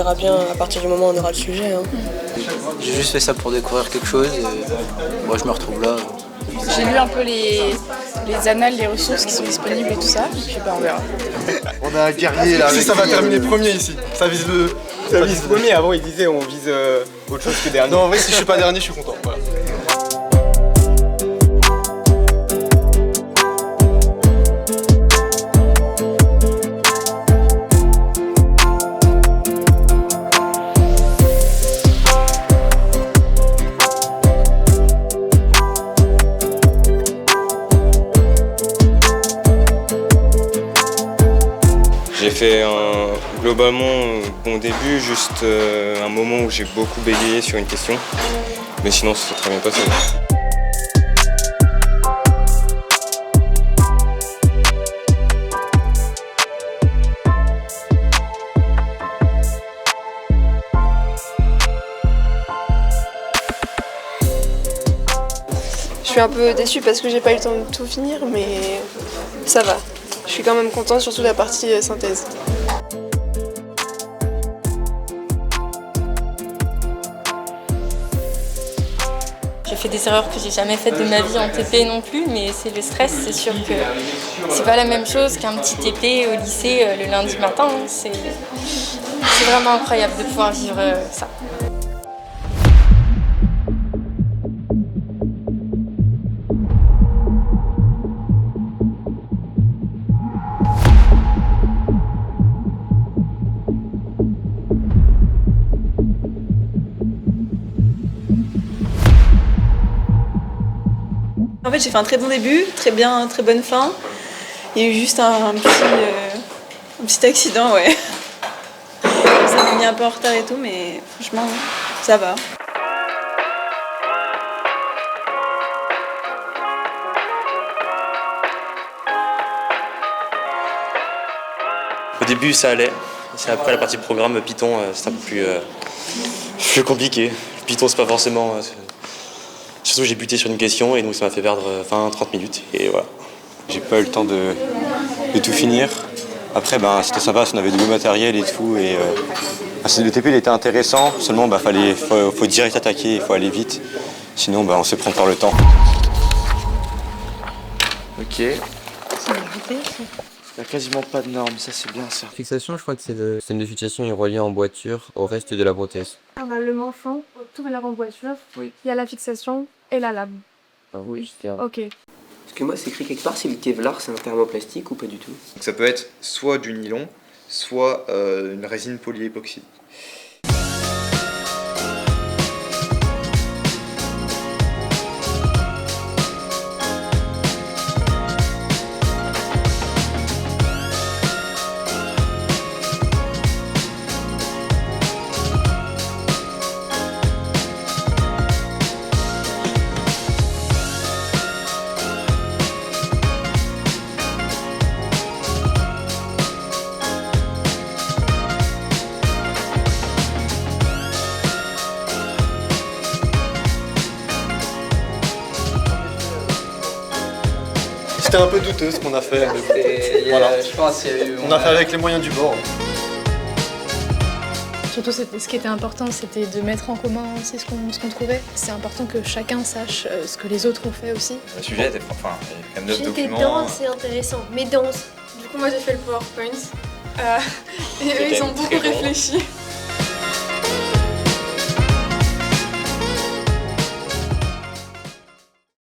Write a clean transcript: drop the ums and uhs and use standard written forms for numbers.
verra bien à partir du moment où on aura le sujet. Hein. J'ai juste fait ça pour découvrir quelque chose et moi je me retrouve là. J'ai lu un peu les annales, les ressources qui sont disponibles et tout ça, et puis on verra. On a un guerrier là. Si ça va terminer premier ici, ça vise le premier. Avant il disait on vise autre chose que dernier. Non, en vrai si je suis pas dernier je suis content. Voilà. J'ai fait globalement bon début, juste un moment où j'ai beaucoup bégayé sur une question, mais sinon ça s'est très bien passé. Je suis un peu déçue parce que j'ai pas eu le temps de tout finir, mais ça va. Je suis quand même contente, surtout la partie synthèse. J'ai fait des erreurs que j'ai jamais faites de ma vie en TP non plus, mais c'est le stress, c'est sûr que c'est pas la même chose qu'un petit TP au lycée le lundi matin. Hein. C'est vraiment incroyable de pouvoir vivre ça. En fait, j'ai fait un très bon début, très bonne fin. Il y a eu juste un petit accident, ouais. Ça m'a mis un peu en retard et tout, mais franchement, ça va. Au début, ça allait. C'est après la partie programme Python, c'est un peu plus compliqué. Python, c'est pas forcément. Surtout, j'ai buté sur une question et donc ça m'a fait perdre 20-30 minutes. Et voilà. J'ai pas eu le temps de tout finir. Après, c'était sympa, on avait du beau matériel et tout. Et, le TP il était intéressant, seulement faut direct attaquer, il faut aller vite. Sinon, on se prend par le temps. Ok. Il n'y a quasiment pas de normes, ça c'est bien ça. Fixation, je crois que c'est le système de fixation est relié en boiture au reste de la prothèse. On a le manchon autour de la remboiture, Oui. il y a la fixation et la lame. Ah oui, c'est bien. Ok. Parce que moi, c'est écrit quelque part si le Kevlar c'est un thermoplastique ou pas du tout. Donc ça peut être soit du nylon, soit une résine polyépoxy. C'était un peu douteux ce qu'on a fait, mais voilà. Je pense qu'il y a eu... On a fait avec les moyens du bord. Surtout, ce qui était important, c'était de mettre en commun aussi ce qu'on trouvait. C'est important que chacun sache ce que les autres ont fait aussi. Le sujet était, il y a quand même 9 documents. Danse, c'est intéressant, mais danse. Du coup, moi j'ai fait le PowerPoint. Et eux, ils ont beaucoup réfléchi.